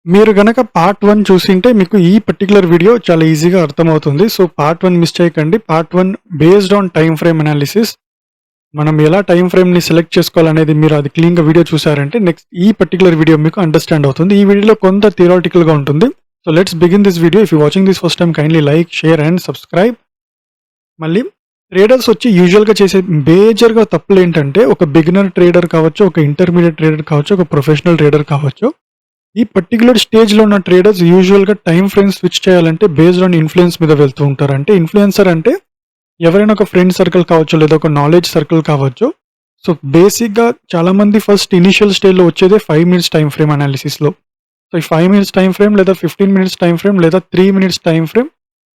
మీరు గనక పార్ట్ 1 చూసింటే మీకు ఈ పర్టిక్యులర్ వీడియో చాలా ఈజీగా అర్థమవుతుంది. సో, పార్ట్ 1 మిస్ చేయకండి. Part 1 based on time frame analysis. మనం ఎలా టైమ్ ఫ్రేమ్‌ని సెలెక్ట్ చేసుకోవాలనేది మీరు అది క్లీన్‌గా వీడియో చూసారంటే నెక్స్ట్ ఈ పర్టిక్యులర్ వీడియో మీకు అండర్‌స్టాండ్ అవుతుంది. ఈ వీడియోలో కొంత థియరాటికల్‌గా ఉంటుంది. So, let's begin this video. If you watching this first time kindly like, share and subscribe. మళ్ళీ ట్రేడర్స్ వచ్చి యూజువల్‌గా చేసే మేజర్‌గా తప్పులేంటంటే ఒక బిగినర్ ట్రేడర్ కావచ్చు, ఒక ఇంటర్మీడియేట్ ట్రేడర్ కావచ్చు, ఒక ప్రొఫెషనల్ ట్రేడర్ కావచ్చు. ఈ పర్టిక్యులర్ స్టేజ్‌లో ఉన్న ట్రేడర్స్ యూజువల్‌గా టైమ్ ఫ్రేమ్ స్విచ్ చేయాలంటే బేస్డ్ ఆన్ ఇన్‌ఫ్లుయెన్స్ మీద వెళ్తూ ఉంటారు. అంటే ఇన్‌ఫ్లుయెన్సర్ అంటే ఎవరైనా ఒక ఫ్రెండ్ సర్కిల్ కావచ్చు, లేదా ఒక నాలెడ్జ్ సర్కిల్ కావచ్చు. సో, బేసిక్‌గా చాలామంది ఫస్ట్ ఇనీషియల్ స్టేజ్‌లో వచ్చేదే 5 మినిట్స్ టైమ్ ఫ్రేమ్ అనాలిసిస్‌లో. సో, ఈ 5 మినిట్స్ టైమ్ ఫ్రేమ్ లేదా 15 మినిట్స్ టైమ్ ఫ్రేమ్ లేదా 3 మినిట్స్ టైమ్ ఫ్రేమ్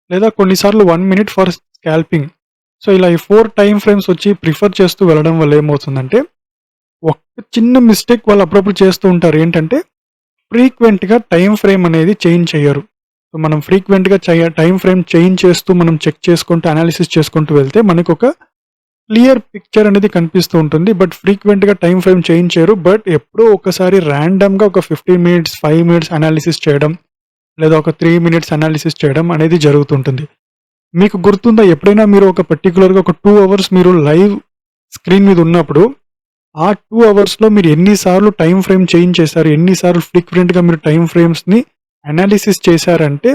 లేదా కొన్నిసార్లు 1 మినిట్ ఫర్ స్కాల్పింగ్. సో, ఇలా ఈ 4 టైమ్ ఫ్రేమ్స్ వచ్చి ప్రిఫర్ చేస్తూ వెళ్ళడం వల్ల ఏమవుతుందంటే ఒక్క చిన్న మిస్టేక్ వాళ్ళు అప్పుడప్పుడు చేస్తూ ఉంటారు. ఏంటంటే ఫ్రీక్వెంట్‌గా టైమ్ ఫ్రేమ్ అనేది చేంజ్ చెయ్యరు. సో, మనం ఫ్రీక్వెంట్‌గా టైమ్ ఫ్రేమ్ చేంజ్ చేస్తూ మనం చెక్ చేసుకుంటూ అనాలిసిస్ చేసుకుంటూ వెళ్తే మనకొక క్లియర్ పిక్చర్ అనేది కనిపిస్తూ ఉంటుంది. బట్ ఫ్రీక్వెంట్‌గా టైమ్ ఫ్రేమ్ చేంజ్ చేయరు. బట్ ఎప్పుడో ఒకసారి ర్యాండమ్‌గా ఒక 15 మినిట్స్, 5 మినిట్స్ అనాలిసిస్ చేయడం లేదా ఒక 3 మినిట్స్ అనాలిసిస్ చేయడం అనేది జరుగుతుంటుంది. మీకు గుర్తుందా ఎప్పుడైనా మీరు ఒక పర్టిక్యులర్‌గా ఒక 2 అవర్స్ మీరు లైవ్ స్క్రీన్ మీద ఉన్నప్పుడు ఆ 2 అవర్స్‌లో మీరు ఎన్ని సార్లు టైమ్ ఫ్రేమ్ చేంజ్ చేశారు? ఎన్ని సార్లు ఫ్రీక్వెంట్‌గా మీరు టైమ్ ఫ్రేమ్స్‌ని అనాలిసిస్ చేశారంటే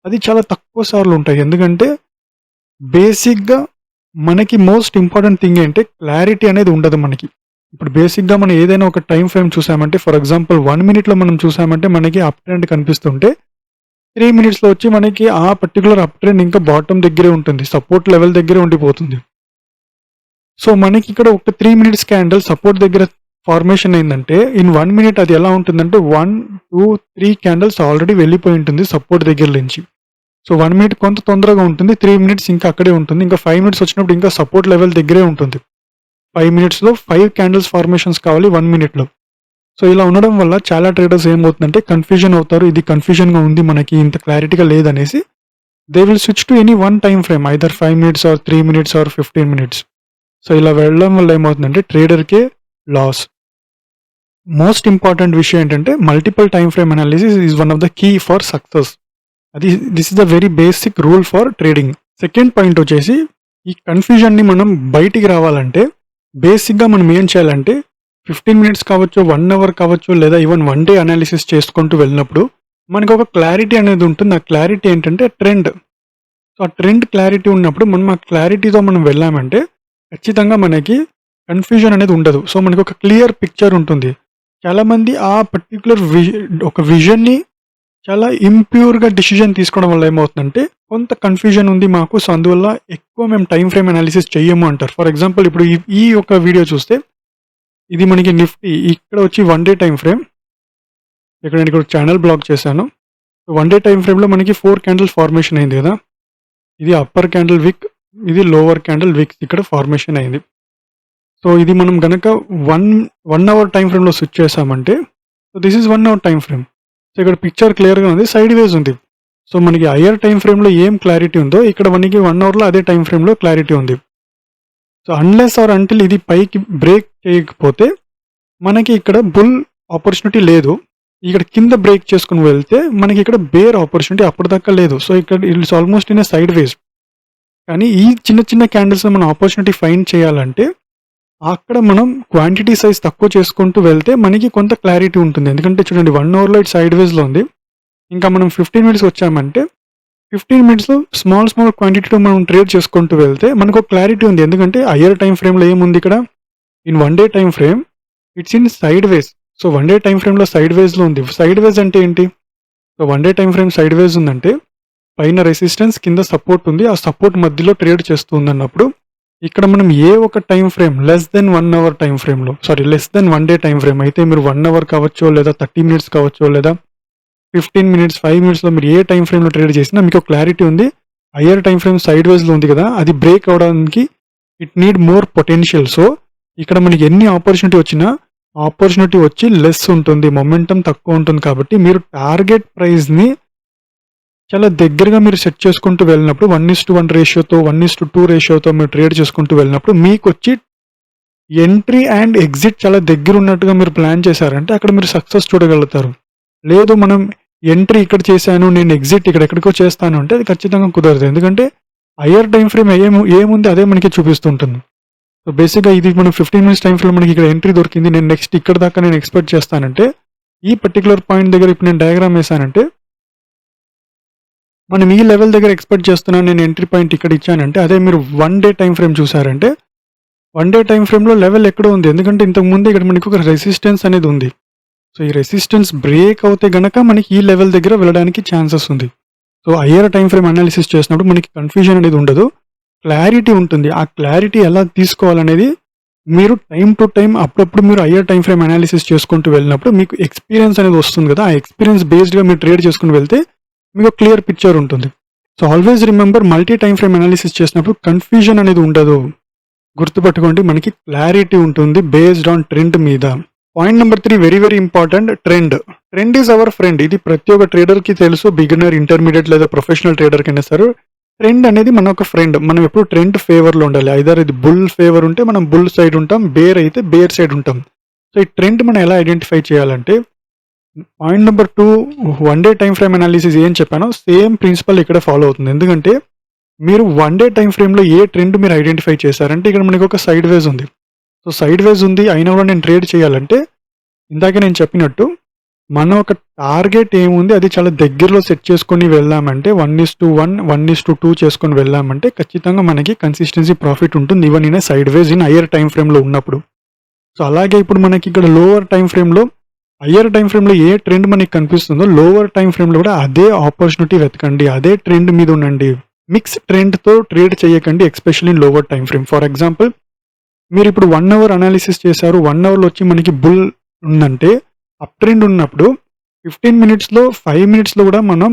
అది చాలా తక్కువ సార్లు ఉంటాయి. ఎందుకంటే బేసిక్‌గా మనకి మోస్ట్ ఇంపార్టెంట్ థింగ్ ఏంటే క్లారిటీ అనేది ఉండదు మనకి. ఇప్పుడు బేసిక్‌గా మనం ఏదైనా ఒక టైమ్ ఫ్రేమ్ చూసామంటే ఫర్ ఎగ్జాంపుల్ 1 మినిట్‌లో మనం చూసామంటే మనకి అప్ ట్రెండ్ కనిపిస్తుంటే 3 మినిట్స్‌లో వచ్చి మనకి ఆ పర్టిక్యులర్ అప్ ట్రెండ్ ఇంకా బాటమ్ దగ్గరే ఉంటుంది. సపోర్ట్ లెవెల్ దగ్గరే ఉండిపోతుంది. సో, మనకి ఇక్కడ ఒక 3 మినిట్స్ క్యాండిల్ సపోర్ట్ దగ్గర ఫార్మేషన్ అయిందంటే ఇన్ 1 మినిట్ అది ఎలా ఉంటుందంటే 1, 2, 3 క్యాండిల్స్ ఆల్రెడీ వెళ్ళిపోయి ఉంటుంది సపోర్ట్ దగ్గర నుంచి. సో, 1 మినిట్ కొంత తొందరగా ఉంటుంది. 3 మినిట్స్ ఇంకా అక్కడే ఉంటుంది. ఇంకా 5 మినిట్స్ వచ్చినప్పుడు ఇంకా సపోర్ట్ లెవెల్ దగ్గరే ఉంటుంది. 5 మినిట్స్‌లో 5 క్యాండిల్స్ ఫార్మేషన్స్ కావాలి 1 మినిట్‌లో. సో, ఇలా ఉండడం వల్ల చాలా ట్రేడర్స్ ఏమవుతుందంటే కన్‌ఫ్యూజన్ అవుతారు. ఇది కన్‌ఫ్యూజన్‌గా ఉంది మనకి ఇంత క్లారిటీగా లేదనేసి they will switch to any one time frame either 5 minutes or 3 minutes or 15 minutes. So, ఇలా వెళ్ళడం వల్ల ఏమవుతుందంటే ట్రేడర్‌కే లాస్. మోస్ట్ ఇంపార్టెంట్ విషయం ఏంటంటే multiple time frame analysis is one of the key for success. This is the very basic rule for trading. Second point వచ్చేసి ఈ కన్‌ఫ్యూజన్‌ని మనం బయటికి రావాలంటే బేసిక్‌గా మనం ఏం చేయాలంటే 15 మినిట్స్ కావచ్చు, 1 అవర్ కావచ్చు లేదా ఈవెన్ 1 డే అనాలిసిస్ చేసుకుంటూ వెళ్ళినప్పుడు మనకు ఒక క్లారిటీ అనేది ఉంటుంది. ఆ క్లారిటీ ఏంటంటే ట్రెండ్. సో, ఆ ట్రెండ్ క్లారిటీ ఉన్నప్పుడు మనం ఆ క్లారిటీతో మనం వెళ్ళామంటే ఖచ్చితంగా మనకి కన్‌ఫ్యూజన్ అనేది ఉండదు. సో, మనకు ఒక క్లియర్ పిక్చర్ ఉంటుంది. చాలామంది ఆ పర్టిక్యులర్ ఒక విజన్‌ని చాలా ఇంప్యూర్‌గా డిసిషన్ తీసుకోవడం వల్ల ఏమవుతుందంటే కొంత కన్‌ఫ్యూజన్ ఉంది మాకు. సో, అందువల్ల ఎక్కువ మేము టైమ్ ఫ్రేమ్ అనాలిసిస్ చెయ్యము అంటారు. ఫర్ ఎగ్జాంపుల్ ఇప్పుడు ఈ యొక్క వీడియో చూస్తే ఇది మనకి నిఫ్టీ ఇక్కడ వచ్చి 1 డే టైమ్ ఫ్రేమ్. ఇక్కడ నేను ఇక్కడ ఛానల్ బ్లాక్ చేశాను. 1 డే టైమ్ ఫ్రేమ్‌లో మనకి 4 క్యాండిల్స్ ఫార్మేషన్ అయింది కదా! ఇది అప్పర్ క్యాండిల్ విక్, ఇది లోవర్ క్యాండిల్ విక్ ఇక్కడ ఫార్మేషన్ అయింది. సో, ఇది మనం గనక 1 అవర్ టైమ్ ఫ్రేమ్‌లో స్విచ్ చేసామంటే so, this is 1 hour time frame. So, ఇక్కడ పిక్చర్ క్లియర్‌గా ఉంది. సైడ్ వేస్ ఉంది. సో, మనకి హయ్యర్ టైమ్ ఫ్రేమ్‌లో ఏం క్లారిటీ ఉందో ఇక్కడ మనకి 1 అవర్‌లో అదే టైమ్ ఫ్రేమ్‌లో క్లారిటీ ఉంది. సో, అన్లెస్ ఆర్ అంటిల్ ఇది పైకి బ్రేక్ చేయకపోతే మనకి ఇక్కడ బుల్ ఆపర్చునిటీ లేదు. ఇక్కడ కింద బ్రేక్ చేసుకొని వెళ్తే మనకి ఇక్కడ బేర్ ఆపర్చునిటీ అప్పటిదాకా లేదు. సో, ఇక్కడ it's almost in a side వేస్. కానీ ఈ చిన్న చిన్న క్యాండిల్స్‌లో మనం ఆపర్చునిటీ ఫైండ్ చేయాలంటే అక్కడ మనం క్వాంటిటీ సైజ్ తక్కువ చేసుకుంటూ వెళ్తే మనకి కొంత క్లారిటీ ఉంటుంది. ఎందుకంటే చూడండి 1 అవర్‌లో ఇటు సైడ్ వేస్‌లో ఉంది. ఇంకా మనం 15 మినిట్స్ వచ్చామంటే 15 మినిట్స్‌లో స్మాల్ క్వాంటిటీతో మనం ట్రేడ్ చేసుకుంటూ వెళ్తే మనకు ఒక క్లారిటీ ఉంది. ఎందుకంటే హయ్యర్ టైమ్ ఫ్రేమ్‌లో ఏముంది ఇక్కడ in 1 day time frame it's in side ways. So, 1 day time ఫ్రేమ్‌లో సైడ్ వేస్‌లో ఉంది. సైడ్ వేస్ అంటే ఏంటి? So, 1 day time frame side వేస్ ఉందంటే పైన రెసిస్టెన్స్ కింద సపోర్ట్ ఉంది. ఆ సపోర్ట్ మధ్యలో ట్రేడ్ చేస్తూ ఉందన్నప్పుడు ఇక్కడ మనం ఏ ఒక time frame less than 1 hour time ఫ్రేమ్‌లో less than 1 day time frame అయితే మీరు 1 అవర్ కావచ్చు లేదా 30 మినిట్స్ కావచ్చు లేదా 15 మినిట్స్, 5 మినిట్స్‌లో మీరు ఏ టైమ్ ఫ్రేమ్‌లో ట్రేడ్ చేసినా మీకు క్లారిటీ ఉంది. హయ్యర్ టైమ్ ఫ్రేమ్ సైడ్ వేస్‌లో ఉంది కదా! అది బ్రేక్ అవ్వడానికి it need more potential. So, ఇక్కడ మనకి ఎన్ని ఆపర్చునిటీ వచ్చినా ఆపర్చునిటీ వచ్చి లెస్ ఉంటుంది. మొమెంటం తక్కువ ఉంటుంది కాబట్టి మీరు టార్గెట్ ప్రైస్‌ని చాలా దగ్గరగా మీరు సెట్ చేసుకుంటూ వెళ్ళినప్పుడు 1:1 రేషియోతో 1:2 రేషియోతో మీరు ట్రేడ్ చేసుకుంటూ వెళ్ళినప్పుడు మీకొచ్చి ఎంట్రీ అండ్ ఎగ్జిట్ చాలా దగ్గర ఉన్నట్టుగా మీరు ప్లాన్ చేశారంటే అక్కడ మీరు సక్సెస్ చూడగలుగుతారు. లేదు మనం ఎంట్రీ ఇక్కడ చేశాను, నేను ఎగ్జిట్ ఎక్కడికో చేస్తాను అంటే అది ఖచ్చితంగా కుదరదు. ఎందుకంటే హయ్యర్ టైమ్ ఫ్రేమ్ ఏముంది అదే మనకి చూపిస్తుంటుంది. సో బేసిక్గా ఇది మనం 15 మినిట్స్ టైం ఫ్రేమ్ మనకి ఇక్కడ ఎంట్రీ దొరికింది, నేను నెక్స్ట్ ఇక్కడ దాకా నేను ఎక్స్పెక్ట్ చేస్తానంటే ఈ పర్టికులర్ పాయింట్ దగ్గర ఇప్పుడు నేను డయాగ్రామ్ వేసానంటే మనం ఈ లెవెల్ దగ్గర ఎక్స్పెక్ట్ చేస్తున్నాను, నేను ఎంట్రీ పాయింట్ ఇక్కడ ఇచ్చానంటే అదే మీరు 1 డే టైం ఫ్రేమ్ చూసారంటే 1 డే టైం ఫ్రేమ్లో లెవెల్ ఎక్కడ ఉంది, ఎందుకంటే ఇంతకు ముందు ఇక్కడ మనకి ఒక రెసిస్టెన్స్ అనేది ఉంది. సో ఈ రెసిస్టెన్స్ బ్రేక్ అవుతే గనక మనకి ఈ లెవెల్ దగ్గర వెళ్ళడానికి ఛాన్సెస్ ఉంది. So higher time frame analysis చేసినప్పుడు మనకి కన్ఫ్యూజన్ అనేది ఉండదు, క్లారిటీ ఉంటుంది. ఆ క్లారిటీ ఎలా తీసుకోవాలనేది మీరు టైం టు టైం అప్పుడప్పుడు మీరు హయ్యర్ టైం ఫ్రేమ్ అనాలిసిస్ చేసుకుంటూ వెళ్ళినప్పుడు మీకు ఎక్స్పీరియన్స్ అనేది వస్తుంది కదా, ఆ ఎక్స్పీరియన్స్ బేస్డ్గా మీరు ట్రేడ్ చేసుకుని వెళ్తే మీకు క్లియర్ పిక్చర్ ఉంటుంది. So always remember, multi time frame analysis చేసినప్పుడు కన్ఫ్యూజన్ అనేది ఉండదు, గుర్తుపట్టుకోండి, మనకి క్లారిటీ ఉంటుంది బేస్డ్ ఆన్ ట్రెండ్ మీద. Point number 3 very very important, trend is our friend. ఇది ప్రతి ఒక్క ట్రేడర్కి తెలుసు, బిగినర్, ఇంటర్మీడియట్ లేదా ప్రొఫెషనల్ ట్రేడర్కి అయినా సరే ట్రెండ్ అనేది మన ఒక ఫ్రెండ్. మనం ఎప్పుడు ట్రెండ్ ఫేవర్లో ఉండాలి. ఐదర్ ఇది బుల్ ఫేవర్ ఉంటే మనం బుల్ సైడ్ ఉంటాం, బేర్ అయితే బేర్ సైడ్ ఉంటాం. సో ఈ ట్రెండ్ మనం ఎలా ఐడెంటిఫై చేయాలంటే point number 2 1 day time frame analysis ఏం చెప్పానో సేమ్ ప్రిన్సిపల్ ఇక్కడ ఫాలో అవుతుంది. ఎందుకంటే మీరు 1 డే టైం ఫ్రేమ్లో ఏ ట్రెండ్ మీరు ఐడెంటిఫై చేశారంటే ఇక్కడ మనకి ఒక సైడ్ వేజ్ ఉంది. సో సైడ్ వేజ్ ఉంది అయినా కూడా నేను ట్రేడ్ చేయాలంటే ఇందాక నేను చెప్పినట్టు మనం ఒక టార్గెట్ ఏముంది అది చాలా దగ్గరలో సెట్ చేసుకొని వెళ్ళామంటే 1:1 1:2 చేసుకొని వెళ్ళామంటే ఖచ్చితంగా మనకి కన్సిస్టెన్సీ ప్రాఫిట్ ఉంటుంది, even in sideways in higher time ఫ్రేమ్లో ఉన్నప్పుడు. సో అలాగే ఇప్పుడు మనకి ఇక్కడ లోవర్ టైం ఫ్రేమ్లో, హయ్యర్ టైం ఫ్రేమ్లో ఏ ట్రెండ్ మనకి కనిపిస్తుందో లోవర్ టైం ఫ్రేమ్లో కూడా అదే ఆపర్చునిటీ వెతకండి, అదే ట్రెండ్ మీద ఉండండి. మిక్స్ ట్రెండ్తో ట్రేడ్ చేయకండి, especially in lower time frame. For example మీరు ఇప్పుడు 1 అవర్ అనాలిసిస్ చేశారు, 1 అవర్లో వచ్చి మనకి బుల్ ఉందంటే అప్ ట్రెండ్ ఉన్నప్పుడు 15 మినిట్స్లో 5 మినిట్స్లో కూడా మనం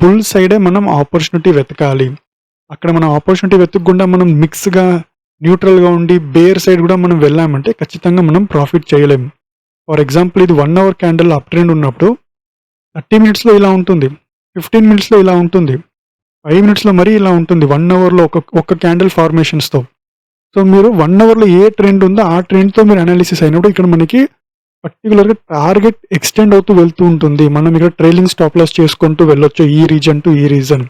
బుల్ సైడే మనం ఆపర్చునిటీ వెతకాలి. అక్కడ మనం ఆపర్చునిటీ వెతకకుండా మనం మిక్స్గా న్యూట్రల్గా ఉండి బేర్ సైడ్ కూడా మనం వెళ్ళామంటే ఖచ్చితంగా మనం ప్రాఫిట్ చేయలేము. ఫర్ ఎగ్జాంపుల్ ఇది 1 అవర్ క్యాండిల్ అప్ ట్రెండ్ ఉన్నప్పుడు 30 మినిట్స్లో ఇలా ఉంటుంది, 15 మినిట్స్లో ఇలా ఉంటుంది, 5 మినిట్స్లో మరీ ఇలా ఉంటుంది, 1 అవర్లో ఒక క్యాండిల్ ఫార్మేషన్స్తో. సో మీరు 1 అవర్లో ఏ ట్రెండ్ ఉందో ఆ ట్రెండ్తో మీరు అనాలిసిస్ అయినప్పుడు ఇక్కడ మనకి పర్టికులర్గా టార్గెట్ ఎక్స్టెండ్ అవుతూ వెళ్తూ ఉంటుంది. మనం ఇక్కడ ట్రైలింగ్ స్టాప్ లాస్ చేసుకుంటూ వెళ్ళొచ్చు ఈ రీజన్ టు ఈ రీజన్.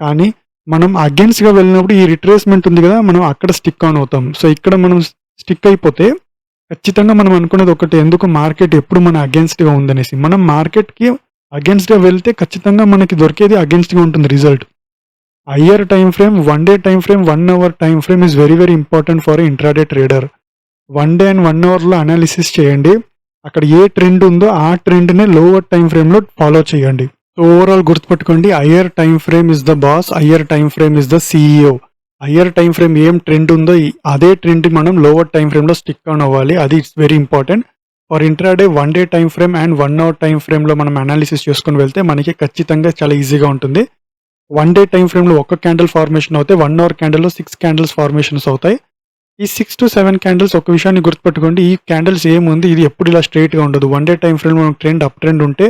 కానీ మనం అగేన్స్ట్గా వెళ్ళినప్పుడు ఈ రిట్రేస్మెంట్ ఉంది కదా, మనం అక్కడ స్టిక్ ఆన్ అవుతాం. సో ఇక్కడ మనం స్టిక్ అయిపోతే ఖచ్చితంగా మనం అనుకున్నది ఒకటి, ఎందుకు మార్కెట్ ఎప్పుడు మన అగేన్స్ట్గా ఉందనేసి. మనం మార్కెట్కి అగేన్స్ట్గా వెళ్తే ఖచ్చితంగా మనకి దొరికేది అగేన్స్ట్గా ఉంటుంది result. Higher time frame, 1 day time frame, 1 hour time frame is very very important for intraday trader. 1 day and 1 అవర్లో అనాలిసిస్ చేయండి, అక్కడ ఏ ట్రెండ్ ఉందో ఆ ట్రెండ్నే లోవర్ టైం ఫ్రేమ్లో ఫాలో చేయండి. సో ఓవరాల్ గుర్తుపెట్టుకోండి, higher time frame is the boss, higher time frame is the CEO. Higher time frame ఏం ట్రెండ్ ఉందో అదే ట్రెండ్ మనం లోవర్ టైం ఫ్రేమ్లో స్టిక్ ఆన్ అవ్వాలి, అది it's very important for intraday. 1 day time frame and 1 hour time ఫ్రేమ్లో మనం analysis చేసుకొని వెళ్తే మనకి ఖచ్చితంగా చాలా ఈజీగా ఉంటుంది. 1 డే టైం ఫ్రేమ్లో ఒక క్యాండిల్ ఫార్మేషన్ అవుతాయి, 1 అవర్ క్యాండిల్లో 6 క్యాండిల్స్ ఫార్మేషన్స్ అవుతాయి. ఈ 6 to 7 క్యాండిల్స్ ఒక విషయాన్ని గుర్తుపెట్టుకోండి, ఈ క్యాండిల్స్ ఏముంది ఇది ఎప్పుడు ఇలా స్ట్రైట్గా ఉండదు. 1 day time frame trend up trend ఉంటే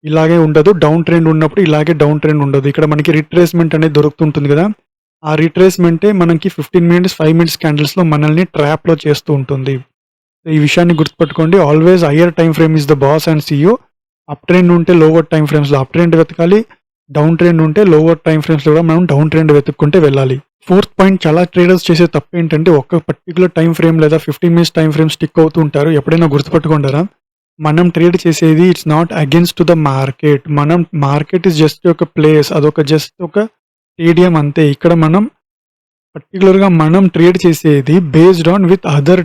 ఇలాగే ఉండదు, డౌన్ ట్రెండ్ ఉన్నప్పుడు ఇలాగే డౌన్ ట్రెండ్ ఉండదు. ఇక్కడ మనకి రిట్రేస్మెంట్ అనేది దొరుకుతుంటుంది కదా, ఆ రిట్రేస్మెంటే మనకి 15 మినిట్స్ 5 మినిట్స్ క్యాండిల్స్లో మనల్ని ట్రాప్లో చేస్తూ ఉంటుంది. ఈ విషయాన్ని గుర్తుపెట్టుకోండి, always higher time frame is the boss and CEO. Up trend ఉంటే లోవర్ టైం ఫ్రేమ్స్లో అప్ ట్రెండ్ వెతకాలి, డౌన్ ట్రెండ్ ఉంటే లోవర్ టైం ఫ్రేమ్స్లో కూడా మనం డౌన్ ట్రెండ్ వెతుక్కుంటే వెళ్ళాలి. 4th పాయింట్, చాలా ట్రేడర్స్ చేసే తప్పు ఏంటంటే ఒక పర్టికులర్ టైం ఫ్రేమ్ లేదా 15 మినిట్స్ టైం ఫ్రేమ్ స్టిక్ అవుతూ ఉంటారు. ఎప్పుడైనా గుర్తుపెట్టుకుంటారా, మనం ట్రేడ్ చేసేది it's not against to the market. Market is just ఒక ప్లేస్, అదొక జస్ట్ ఒక స్టేడియం అంతే. ఇక్కడ మనం పర్టికులర్గా మనం ట్రేడ్ చేసేది based on with other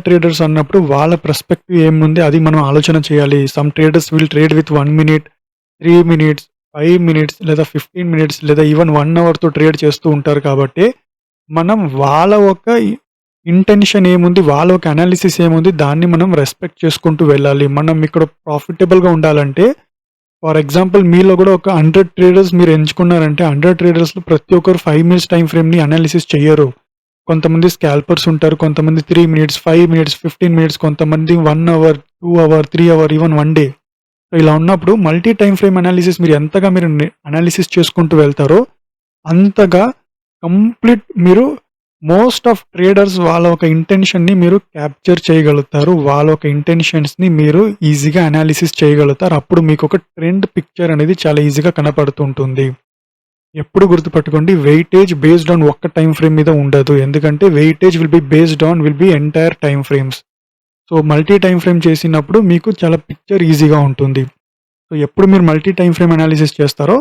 traders అన్నప్పుడు వాళ్ళ పర్స్పెక్టివ్ ఏముంది అది మనం ఆలోచన చేయాలి. Some traders will trade with 1 minute, 3 minutes, 5 minutes లేదా 15 మినిట్స్ లేదా ఈవెన్ 1 అవర్తో ట్రేడ్ చేస్తూ ఉంటారు. కాబట్టి మనం వాళ్ళ ఒక ఇంటెన్షన్ ఏముంది, వాళ్ళ ఒక అనాలిసిస్ ఏముంది, దాన్ని మనం రెస్పెక్ట్ చేసుకుంటూ వెళ్ళాలి. మనం ఇక్కడ ప్రాఫిటబుల్గా ఉండాలంటే ఫర్ ఎగ్జాంపుల్ మీలో కూడా ఒక 100 ట్రేడర్స్ మీరు ఎంచుకున్నారంటే 100 ట్రేడర్స్లో ప్రతి ఒక్కరు 5 మినిట్స్ టైం ఫ్రేమ్ని అనాలిసిస్ చేయరు. కొంతమంది స్కాల్పర్స్ ఉంటారు, కొంతమంది 3 మినిట్స్, 5 మినిట్స్, 15 మినిట్స్, కొంతమంది 1 hour, 2 hour, 3 hour, even 1 day. ఇలా ఉన్నప్పుడు మల్టీ టైం ఫ్రేమ్ అనాలిసిస్ మీరు ఎంతగా మీరు అనాలిసిస్ చేసుకుంటూ వెళ్తారో అంతగా కంప్లీట్ మీరు మోస్ట్ ఆఫ్ ట్రేడర్స్ వాళ్ళ ఒక ఇంటెన్షన్‌ని మీరు క్యాప్చర్ చేయగలుగుతారు. వాళ్ళ ఒక ఇంటెన్షన్స్‌ని మీరు ఈజీగా అనాలిసిస్ చేయగలుగుతారు. అప్పుడు మీకొక ట్రెండ్ పిక్చర్ అనేది చాలా ఈజీగా కనపడుతుంటుంది. ఎప్పుడు గుర్తుపెట్టుకోండి, వెయిటేజ్ బేస్డ్ ఆన్ ఒక్క టైమ్ ఫ్రేమ్ మీద ఉండదు. ఎందుకంటే weightage will be entire time frames. So, multi time frame చేసినప్పుడు మీకు చాలా పిక్చర్ ఈజీగా ఉంటుంది. సో, ఎప్పుడు మీరు మల్టీ టైమ్ ఫ్రేమ్ అనాలిసిస్ చేస్తారో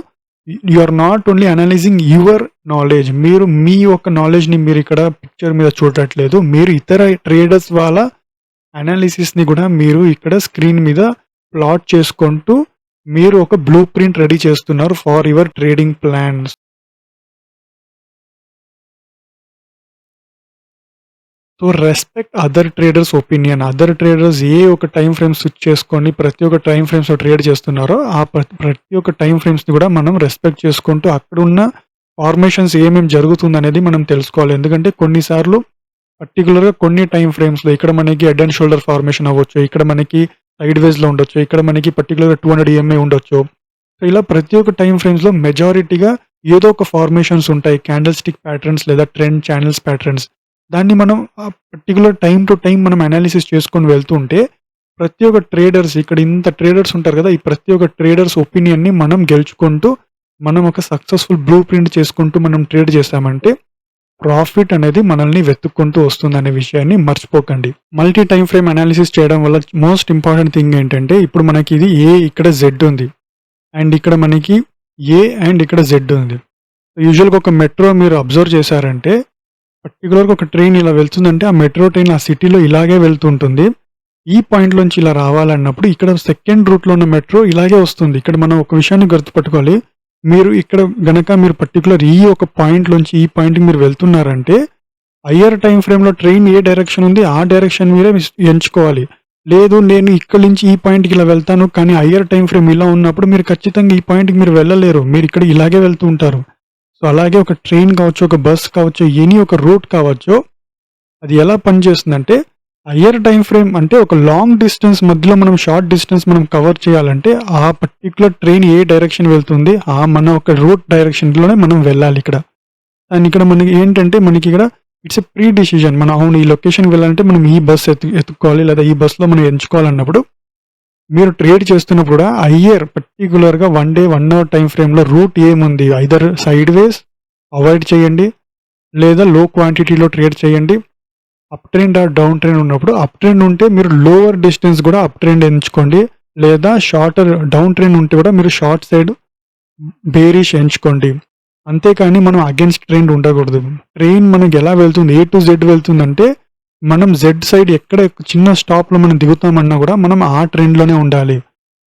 you are not only analysing your knowledge. మీరు మీ యొక్క నాలెడ్జ్‌ని మీరు ఇక్కడ పిక్చర్ మీద చూడట్లేదు. మీరు ఇతర ట్రేడర్స్ వాళ్ళ అనాలిసిస్‌ని కూడా మీరు ఇక్కడ స్క్రీన్ మీద ప్లాట్ చేసుకుంటూ మీరు ఒక బ్లూ ప్రింట్ రెడీ చేస్తున్నారు for your trading plans. So, respect other traders opinion. Other traders ఏ ఒక టైమ్ ఫ్రేమ్ స్విచ్ చేసుకొని ప్రతి ఒక్క టైమ్ ఫ్రేమ్స్‌లో ట్రేడ్ చేస్తున్నారో ఆ ప్రతి ఒక్క టైమ్ ఫ్రేమ్స్‌ని కూడా మనం రెస్పెక్ట్ చేసుకుంటూ అక్కడున్న ఫార్మేషన్స్ ఏమేమి జరుగుతుందనేది మనం తెలుసుకోవాలి. ఎందుకంటే కొన్నిసార్లు పర్టిక్యులర్‌గా కొన్ని టైమ్ ఫ్రేమ్స్‌లో ఇక్కడ మనకి హెడ్ అండ్ షోల్డర్ ఫార్మేషన్ అవ్వచ్చు. ఇక్కడ మనకి సైడ్ వేస్‌లో ఉండొచ్చు. ఇక్కడ మనకి పర్టిక్యులర్‌గా 200 ఈఎంఐ ఉండొచ్చు. సో, ఇలా ప్రతి ఒక్క టైమ్ ఫ్రేమ్స్‌లో మెజారిటీగా ఏదో ఒక ఫార్మేషన్స్ ఉంటాయి. క్యాండిల్ స్టిక్ ప్యాటర్న్స్ లేదా ట్రెండ్ ఛానెల్స్ ప్యాటర్న్స్. దాన్ని మనం ఆ పర్టిక్యులర్ టైమ్ టు టైమ్ మనం అనాలిసిస్ చేసుకొని వెళ్తుంటే ప్రతి ఒక్క ట్రేడర్స్ ఇక్కడ ఇంత ట్రేడర్స్ ఉంటారు కదా! ఈ ప్రతి ఒక్క ట్రేడర్స్ ఒపీనియన్‌ని మనం గెలుచుకుంటూ మనం ఒక సక్సెస్‌ఫుల్ బ్లూ ప్రింట్ చేసుకుంటూ మనం ట్రేడ్ చేశామంటే ప్రాఫిట్ అనేది మనల్ని వెతుక్కుంటూ వస్తుందనే విషయాన్ని మర్చిపోకండి. మల్టీ టైమ్ ఫ్రేమ్ అనాలిసిస్ చేయడం వల్ల మోస్ట్ ఇంపార్టెంట్ థింగ్ ఏంటంటే ఇప్పుడు మనకి ఇది ఏ ఇక్కడ జెడ్ ఉంది. అండ్ ఇక్కడ మనకి ఏ అండ్ ఇక్కడ జెడ్ ఉంది. యూజువల్‌గా ఒక మెట్రో మీరు అబ్జర్వ్ చేశారంటే పర్టిక్యులర్‌గా ఒక ట్రైన్ ఇలా వెళ్తుందంటే ఆ మెట్రో ట్రైన్ ఆ సిటీలో ఇలాగే వెళ్తుంటుంది. ఈ పాయింట్‌లోంచి ఇలా రావాలన్నప్పుడు ఇక్కడ సెకండ్ రూట్‌లో ఉన్న మెట్రో ఇలాగే వస్తుంది. ఇక్కడ మనం ఒక విషయాన్ని గుర్తుపెట్టుకోవాలి. మీరు ఇక్కడ గనక మీరు పర్టిక్యులర్ ఈ ఒక పాయింట్‌లోంచి ఈ పాయింట్‌కి మీరు వెళ్తున్నారంటే హయ్యర్ టైమ్ ఫ్రేమ్‌లో ట్రైన్ ఏ డైరెక్షన్ ఉంది ఆ డైరెక్షన్ మీరే ఎంచుకోవాలి. లేదు నేను ఇక్కడి నుంచి ఈ పాయింట్‌కి ఇలా వెళ్తాను కానీ హయ్యర్ టైమ్ ఫ్రేమ్ ఇలా ఉన్నప్పుడు మీరు ఖచ్చితంగా ఈ పాయింట్‌కి మీరు వెళ్ళలేరు. మీరు ఇక్కడ ఇలాగే వెళ్తూ ఉంటారు. సో, అలాగే ఒక ట్రైన్ కావచ్చు, ఒక బస్ కావచ్చు, ఎనీ ఒక రూట్ కావచ్చు, అది ఎలా పనిచేస్తుందంటే హయ్యర్ టైమ్ ఫ్రేమ్ అంటే ఒక లాంగ్ డిస్టెన్స్ మధ్యలో మనం షార్ట్ డిస్టెన్స్ మనం కవర్ చేయాలంటే ఆ పర్టిక్యులర్ ట్రైన్ ఏ డైరెక్షన్ వెళ్తుంది మన ఒక రూట్ డైరెక్షన్‌లోనే మనం వెళ్ళాలి ఇక్కడ. అండ్ ఇక్కడ మనకి ఏంటంటే మనకి ఇక్కడ ఇట్స్ ఎ ప్రీ డిసిజన్. మనం అవును ఈ లొకేషన్‌కి వెళ్ళాలంటే మనం ఈ బస్ ఎత్తుక్కోవాలి లేదా ఈ బస్‌లో మనం ఎంచుకోవాలన్నప్పుడు మీరు ట్రేడ్ చేస్తున్నప్పుడు కూడా పర్టిక్యులర్‌గా 1 డే 1 అవర్ టైమ్ ఫ్రేమ్‌లో రూట్ ఏముంది ఐదర్ సైడ్ వేస్ అవాయిడ్ చేయండి లేదా లో క్వాంటిటీలో ట్రేడ్ చేయండి. Up trend or down trend ఉన్నప్పుడు అప్ ట్రెండ్ ఉంటే మీరు లోవర్ డిస్టెన్స్ కూడా అప్ ట్రెండ్ ఎంచుకోండి. లేదా షార్టర్ డౌన్ ట్రెండ్ ఉంటే కూడా మీరు షార్ట్ సైడ్ బేరిష్ ఎంచుకోండి. అంతేకాని మనం అగెన్స్ట్ ట్రెండ్ ఉండకూడదు. ట్రైన్ మనకి ఎలా వెళ్తుంది ఏ టు జెడ్ వెళ్తుందంటే మనం జెడ్ సైడ్ ఎక్కడ చిన్న స్టాప్‌లో మనం దిగుతామన్నా కూడా మనం ఆ ట్రెండ్‌లోనే ఉండాలి.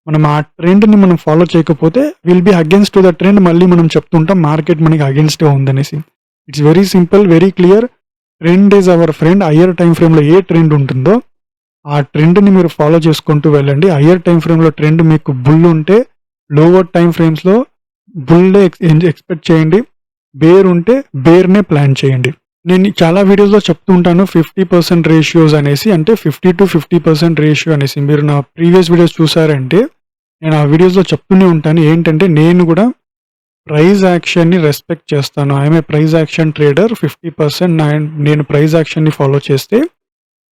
మనం ఆ ట్రెండ్‌ని మనం ఫాలో చేయకపోతే will be against to the trend మళ్ళీ మనం చెప్తుంటాం మార్కెట్ మనకి అగెన్స్ట్‌గా ఉందనేసి. It's very simple, very clear. Trend is our friend. Higher time ఫ్రేమ్‌లో ఏ ట్రెండ్ ఉంటుందో ఆ ట్రెండ్‌ని మీరు ఫాలో చేసుకుంటూ వెళ్ళండి. హయ్యర్ టైమ్ ఫ్రేమ్‌లో ట్రెండ్ మీకు బుల్ ఉంటే లోవర్ టైమ్ ఫ్రేమ్స్‌లో బుల్‌నే ఎక్స్‌పెక్ట్ చేయండి. బేర్ ఉంటే బేర్‌నే ప్లాన్ చేయండి. నేను చాలా వీడియోస్‌లో చెప్తూ ఉంటాను 50% రేషియోస్ అనేసి. అంటే 50-50% రేషియో అనేసి. మీరు నా ప్రీవియస్ వీడియోస్ చూసారంటే నేను ఆ వీడియోస్‌లో చెప్తూనే ఉంటాను. ఏంటంటే నేను కూడా ప్రైస్ యాక్షన్‌ని రెస్పెక్ట్ చేస్తాను. I am a price action trader. 50% నేను ప్రైస్ యాక్షన్‌ని ఫాలో చేస్తే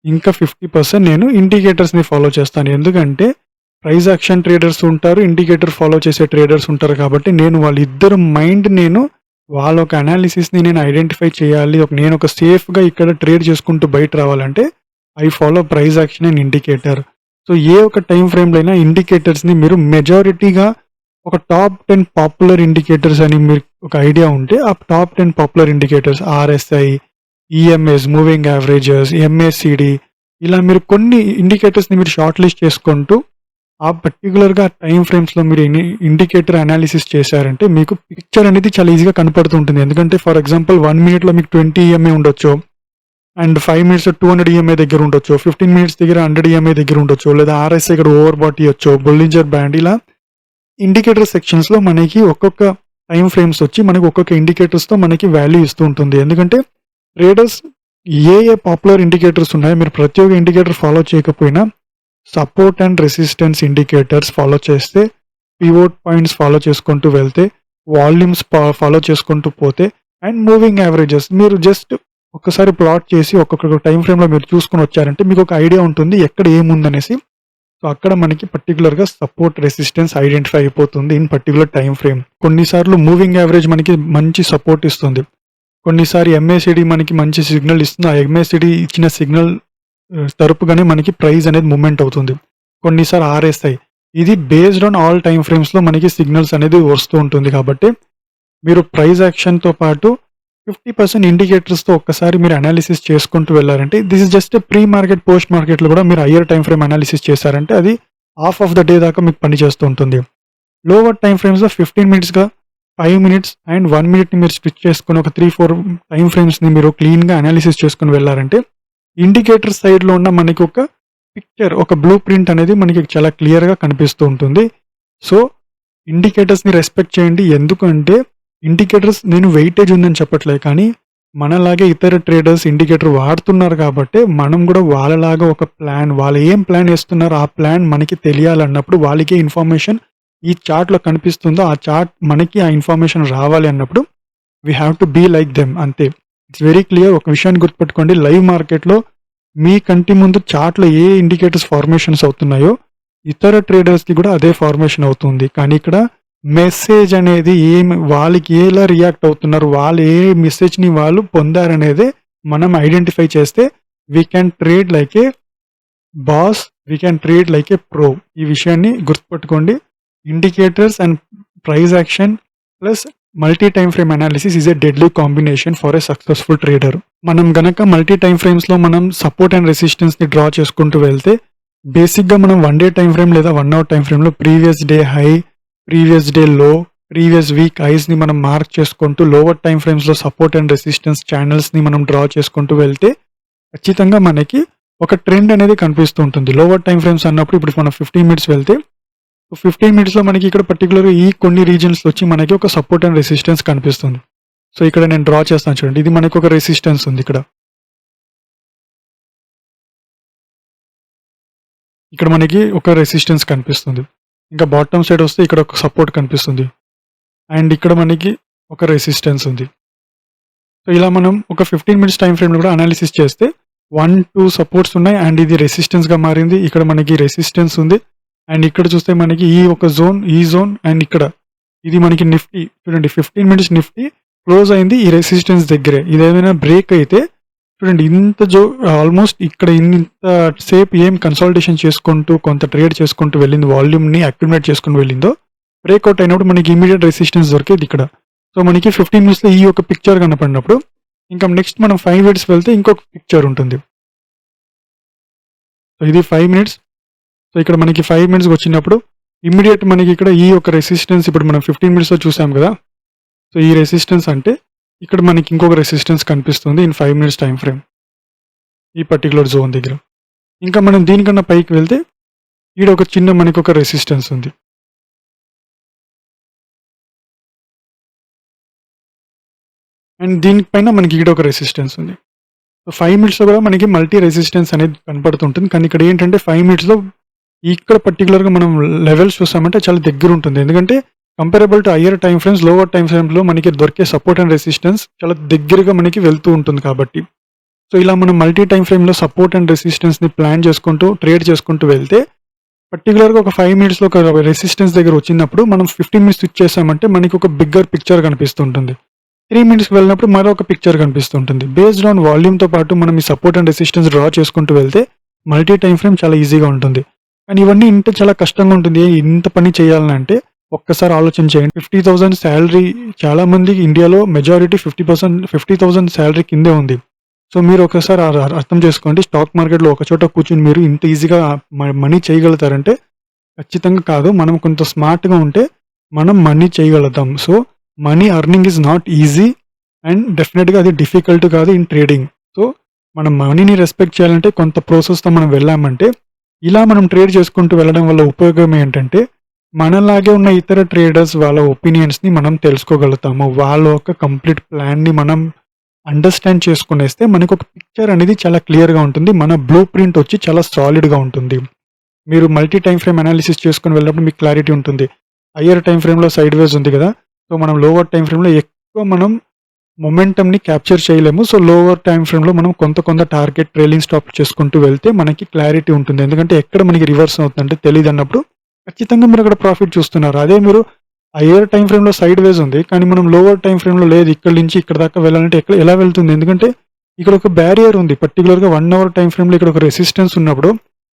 ఇంకా 50% నేను ఇండికేటర్స్‌ని ఫాలో చేస్తాను. ఎందుకంటే ప్రైస్ యాక్షన్ ట్రేడర్స్ ఉంటారు, ఇండికేటర్ ఫాలో చేసే ట్రేడర్స్ ఉంటారు కాబట్టి నేను వాళ్ళిద్దరు మైండ్ వాళ్ళ ఒక అనాలిసిస్‌ని నేను ఐడెంటిఫై చేయాలి. నేను ఒక సేఫ్‌గా ఇక్కడ ట్రేడ్ చేసుకుంటూ బయట రావాలంటే I follow price action and indicator. So, ఏ ఒక టైమ్ ఫ్రేమ్‌లో అయినా ఇండికేటర్స్‌ని మీరు మెజారిటీగా ఒక టాప్ 10 పాపులర్ ఇండికేటర్స్ అని మీకు ఒక ఐడియా ఉంటే ఆ top 10 popular indicators RSI, EMS, moving averages, MACD ఇలా మీరు కొన్ని ఇండికేటర్స్‌ని మీరు షార్ట్ లిస్ట్ చేసుకుంటూ ఆ పర్టిక్యులర్‌గా టైమ్ ఫ్రేమ్స్‌లో మీరు ఇండికేటర్ అనాలిసిస్ చేశారంటే మీకు పిక్చర్ అనేది చాలా ఈజీగా కనపడుతుంటుంది. ఎందుకంటే ఫర్ ఎగ్జాంపుల్ 1 మినిట్‌లో మీకు 20 ఈఎంఐ ఉండొచ్చు. అండ్ 5 మినిట్స్‌లో 200 ఈఎంఐ దగ్గర ఉండొచ్చు. 15 మినిట్స్ దగ్గర 100 ఈఎంఐ దగ్గర ఉండొచ్చు. లేదా ఆర్ఎస్ఐ ఇక్కడ ఓవర్ బాట్ ఇయొచ్చు. బొల్లింజర్ బ్యాండ్ ఇలా ఇండికేటర్ సెక్షన్స్‌లో మనకి ఒక్కొక్క టైమ్ ఫ్రేమ్స్ వచ్చి మనకి ఒక్కొక్క ఇండికేటర్స్‌తో మనకి వాల్యూ ఇస్తూ ఉంటుంది. ఎందుకంటే ట్రేడర్స్ ఏ పాపులర్ ఇండికేటర్స్ ఉన్నాయో మీరు ప్రతి ఒక్క ఇండికేటర్ ఫాలో చేయకపోయినా support and resistance indicators follow చేస్తే, పివోట్ పాయింట్స్ ఫాలో చేసుకుంటూ వెళ్తే, వాల్యూమ్స్ ఫాలో చేసుకుంటూ పోతే అండ్ మూవింగ్ యావరేజెస్ మీరు జస్ట్ ఒక్కసారి ప్లాట్ చేసి ఒక్కొక్క టైమ్ ఫ్రేమ్‌లో మీరు చూసుకొని వచ్చారంటే మీకు ఒక ఐడియా ఉంటుంది ఎక్కడ ఏముందనేసి. సో, అక్కడ మనకి పర్టిక్యులర్‌గా సపోర్ట్, రెసిస్టెన్స్ ఐడెంటిఫై అయిపోతుంది ఇన్ పర్టిక్యులర్ టైమ్ ఫ్రేమ్. కొన్నిసార్లు మూవింగ్ యావరేజ్ మనకి మంచి సపోర్ట్ ఇస్తుంది. కొన్నిసారి ఎంఏసిడి మనకి మంచి సిగ్నల్ ఇస్తుంది. ఆ ఎంఏసిడి ఇచ్చిన సిగ్నల్ తరపుగానే మనకి ప్రైస్ అనేది మూవ్‌మెంట్ అవుతుంది. కొన్నిసారి ఆర్ఎస్ఐ ఇది బేస్డ్ ఆన్ ఆల్ టైమ్ ఫ్రేమ్స్‌లో మనకి సిగ్నల్స్ అనేది వస్తూ ఉంటుంది కాబట్టి మీరు ప్రైస్ యాక్షన్‌తో పాటు 50% ఇండికేటర్స్‌తో ఒక్కసారి మీరు అనాలిసిస్ చేసుకుంటూ వెళ్లారంటే this is just pre market, post మార్కెట్‌లో కూడా మీరు హయ్యర్ టైమ్ ఫ్రేమ్ అనాలిసిస్ చేశారంటే అది హాఫ్ ఆఫ్ ద డే దాకా మీకు పనిచేస్తూ ఉంటుంది. లోవర్ టైమ్ ఫ్రేమ్స్‌లో 15 మినిట్స్‌గా 5 మినిట్స్ అండ్ 1 మినిట్‌ని మీరు స్విచ్ చేసుకొని ఒక 3, 4 టైమ్ ఫ్రేమ్స్‌ని మీరు క్లీన్‌గా అనాలిసిస్ చేసుకొని వెళ్లారంటే ఇండికేటర్ సైడ్‌లో ఉన్న మనకి ఒక పిక్చర్, ఒక బ్లూ ప్రింట్ అనేది మనకి చాలా క్లియర్‌గా కనిపిస్తూ ఉంటుంది. సో, ఇండికేటర్స్‌ని రెస్పెక్ట్ చేయండి. ఎందుకంటే ఇండికేటర్స్ నేను వెయిటేజ్ ఉందని చెప్పట్లేదు కానీ మనలాగే ఇతర ట్రేడర్స్ ఇండికేటర్ వాడుతున్నారు కాబట్టి మనం కూడా వాళ్ళలాగా ఒక ప్లాన్, వాళ్ళు ఏం ప్లాన్ వేస్తున్నారో ఆ ప్లాన్ మనకి తెలియాలన్నప్పుడు వాళ్ళకి ఇన్ఫర్మేషన్ ఈ చార్ట్‌లో కనిపిస్తుందో ఆ చార్ట్ మనకి ఆ ఇన్ఫర్మేషన్ రావాలి అన్నప్పుడు we have to be like them అంతే. It's very clear. ఒక విషయాన్ని గుర్తుపెట్టుకోండి, లైవ్ మార్కెట్‌లో మీ కంటి ముందు చార్ట్‌లో ఏ ఇండికేటర్స్ ఫార్మేషన్స్ అవుతున్నాయో ఇతర ట్రేడర్స్‌కి కూడా అదే ఫార్మేషన్ అవుతుంది. కానీ ఇక్కడ మెసేజ్ అనేది వాళ్ళకి ఎలా రియాక్ట్ అవుతున్నారు, వాళ్ళు ఏ మెసేజ్‌ని వాళ్ళు పొందారనేదే మనం ఐడెంటిఫై చేస్తే we can trade like A boss, we can trade like A pro. ఈ విషయాన్ని గుర్తుపెట్టుకోండి. Indicators and price action plus multi time frame analysis is a deadly combination for a successful trader. మనం గనక మల్టీ టైమ్ ఫ్రేమ్స్‌లో మనం support and రెసిస్టెన్స్‌ని draw చేసుకుంటూ వెళ్తే బేసిక్‌గా మనం 1 డే టైమ్ ఫ్రేమ్ లేదా 1 అవర్ టైమ్ ఫ్రేమ్‌లో previous day high, previous day low, previous week హైస్‌ని మనం మార్క్ చేసుకుంటూ లోవర్ టైమ్ ఫ్రేమ్స్‌లో సపోర్ట్ అండ్ రెసిస్టెన్స్ ఛానల్స్‌ని మనం డ్రా చేసుకుంటూ వెళ్తే ఖచ్చితంగా మనకి ఒక ట్రెండ్ అనేది కనిపిస్తూ ఉంటుంది. లోవర్ టైమ్ ఫ్రేమ్స్ అన్నప్పుడు ఇప్పుడు మనం 15 మినిట్స్ వెళ్తే 15 మినిట్స్‌లో మనకి ఇక్కడ పర్టిక్యులర్‌గా ఈ కొన్ని రీజియన్స్‌లో వచ్చి మనకి ఒక సపోర్ట్ అండ్ రెసిస్టెన్స్ కనిపిస్తుంది. సో, ఇక్కడ నేను డ్రా చేస్తాను చూడండి. ఇది మనకి ఒక రెసిస్టెన్స్ ఉంది ఇక్కడ. ఇక్కడ మనకి ఒక రెసిస్టెన్స్ కనిపిస్తుంది. ఇంకా బాటమ్ సైడ్ వస్తే ఇక్కడ ఒక సపోర్ట్ కనిపిస్తుంది. అండ్ ఇక్కడ మనకి ఒక రెసిస్టెన్స్ ఉంది. సో, ఇలా మనం ఒక 15 మినిట్స్ టైమ్ ఫ్రేమ్‌లో కూడా అనాలిసిస్ చేస్తే 1, 2 సపోర్ట్స్ ఉన్నాయి అండ్ ఇది రెసిస్టెన్స్‌గా మారింది. ఇక్కడ మనకి రెసిస్టెన్స్ ఉంది. అండ్ ఇక్కడ చూస్తే మనకి ఈ ఒక జోన్, ఈ జోన్ అండ్ ఇక్కడ ఇది మనకి నిఫ్టీ చూడండి 15 మినిట్స్ నిఫ్టీ క్లోజ్ అయింది ఈ రెసిస్టెన్స్ దగ్గరే. ఇదేమైనా బ్రేక్ అయితే చూడండి ఇంత ఆల్మోస్ట్ ఇక్కడ ఇంత సేపు ఏం కన్సల్టేషన్ చేసుకుంటూ కొంత ట్రేడ్ చేసుకుంటూ వెళ్ళింది, వాల్యూమ్‌ని అక్యుములేట్ చేసుకొని వెళ్ళిందో బ్రేక్అవుట్ అయినప్పుడు మనకి ఇమీడియట్ రెసిస్టెన్స్ దొరికేది ఇక్కడ. సో, మనకి 15 మినిట్స్‌లో ఈ ఒక పిక్చర్ కనపడినప్పుడు ఇంకా నెక్స్ట్ మనం 5 మినిట్స్ వెళ్తే ఇంకొక పిక్చర్ ఉంటుంది. సో, ఇది 5 మినిట్స్. సో, ఇక్కడ మనకి 5 మినిట్స్‌కి వచ్చినప్పుడు ఇమ్మీడియేట్ మనకి ఇక్కడ ఈ యొక్క రెసిస్టెన్స్ ఇప్పుడు మనం 15 మినిట్స్‌లో చూసాం కదా! సో, ఈ రెసిస్టెన్స్ అంటే ఇక్కడ మనకి ఇంకొక రెసిస్టెన్స్ కనిపిస్తుంది ఇన్ 5 మినిట్స్ టైమ్ ఫ్రేమ్. ఈ పర్టిక్యులర్ జోన్ దగ్గర. ఇంకా మనం దీనికన్నా పైకి వెళ్తే ఈడ ఒక చిన్న మనకి ఒక రెసిస్టెన్స్ ఉంది. అండ్ దీనిపైన మనకి ఈడ ఒక రెసిస్టెన్స్ ఉంది. సో, 5 మినిట్స్‌లో కూడా మనకి మల్టీ రెసిస్టెన్స్ అనేది కనపడుతుంటుంది. కానీ ఇక్కడ ఏంటంటే 5 మినిట్స్‌లో ఇక్కడ పర్టిక్యులర్‌గా మనం లెవెల్స్ చూసామంటే చాలా దగ్గర ఉంటుంది. ఎందుకంటే comparable to higher time frames, lower time ఫ్రేమ్‌లో మనకి దొరికే సపోర్ట్ అండ్ రెసిస్టెన్స్ చాలా దగ్గరగా మనకి వెళ్తూ ఉంటుంది కాబట్టి. సో, ఇలా మనం మల్టీ టైమ్ ఫ్రేమ్‌లో సపోర్ట్ అండ్ రెసిస్టెన్స్‌ని ప్లాన్ చేసుకుంటూ, ట్రేడ్ చేసుకుంటూ వెళ్తే పర్టిక్యులర్‌గా ఒక 5 మినిట్స్‌లో ఒక రెసిస్టెన్స్ దగ్గర వచ్చినప్పుడు మనం 15 మినిట్స్ స్విచ్ చేసామంటే మనకి ఒక బిగ్గర్ పిక్చర్ కనిపిస్తుంటుంది. 3 మినిట్స్‌కి వెళ్ళినప్పుడు మరొక పిక్చర్ కనిపిస్తుంటుంది. బేస్డ్ ఆన్ వాల్యూమ్‌తో పాటు మనం ఈ సపోర్ట్ అండ్ రెసిస్టెన్స్ డ్రా చేసుకుంటూ వెళ్తే మల్టీ టైమ్ ఫ్రేమ్ చాలా ఈజీగా ఉంటుంది. కానీ ఇవన్నీ చాలా కష్టంగా ఉంటుంది. ఇంత పని చేయాలంటే ఒక్కసారి ఆలోచన చేయండి. 50,000 సాలరీ చాలా మందికి ఇండియాలో మెజారిటీ 50,000 సాలరీ కిందే ఉంది. సో, మీరు ఒకసారి అర్థం చేసుకోండి. స్టాక్ మార్కెట్‌లో ఒక చోట కూర్చొని మీరు ఇంత ఈజీగా మనీ చేయగలుగుతారంటే ఖచ్చితంగా కాదు. మనం కొంత స్మార్ట్‌గా ఉంటే మనం మనీ చేయగలుగుతాం. So, money earning is not easy and డెఫినెట్‌గా అది డిఫికల్ట్ కాదు ఇన్ ట్రేడింగ్. సో, మనం మనీని రెస్పెక్ట్ చేయాలంటే కొంత ప్రాసెస్‌తో మనం వెళ్ళామంటే ఇలా మనం ట్రేడ్ చేసుకుంటూ వెళ్ళడం వల్ల ఉపయోగం ఏంటంటే మనలాగే ఉన్న ఇతర ట్రేడర్స్ వాళ్ళ ఒపీనియన్స్‌ని మనం తెలుసుకోగలుగుతాము. వాళ్ళ యొక్క కంప్లీట్ ప్లాన్‌ని మనం అండర్‌స్టాండ్ చేసుకునేస్తే మనకు ఒక పిక్చర్ అనేది చాలా క్లియర్‌గా ఉంటుంది. మన బ్లూ ప్రింట్ వచ్చి చాలా సాలిడ్‌గా ఉంటుంది. మీరు మల్టీ టైమ్ ఫ్రేమ్ అనాలిసిస్ చేసుకొని వెళ్ళినప్పుడు మీకు క్లారిటీ ఉంటుంది. హయ్యర్ టైమ్ ఫ్రేమ్‌లో సైడ్ వేస్ ఉంది కదా! సో, మనం లోవర్ టైమ్ ఫ్రేమ్‌లో ఎక్కువ మనం మొమెంటమ్ని క్యాప్చర్ చేయలేము. సో లోవర్ టైం ఫ్రేమ్లో మనం కొంత టార్గెట్ ట్రైలింగ్ స్టాప్ చేసుకుంటూ వెళ్తే మనకి క్లారిటీ ఉంటుంది. ఎందుకంటే ఎక్కడ మనకి రివర్స్ అవుతుందంటే తెలియదు అన్నప్పుడు ఖచ్చితంగా మీరు అక్కడ ప్రాఫిట్ చూస్తున్నారు. అదే మీరు హయ్యర్ టైం ఫ్రేమ్లో సైడ్ వేస్ ఉంది, కానీ మనం లోవర్ టైం ఫ్రేమ్లో లేదు, ఇక్కడ నుంచి ఇక్కడ దాకా వెళ్ళాలంటే ఎలా వెళ్తుంది? ఎందుకంటే ఇక్కడ ఒక బ్యారియర్ ఉంది. పర్టికులర్గా 1 అవర్ టైం ఫ్రేమ్లో ఇక్కడ ఒక రెసిస్టెన్స్ ఉన్నప్పుడు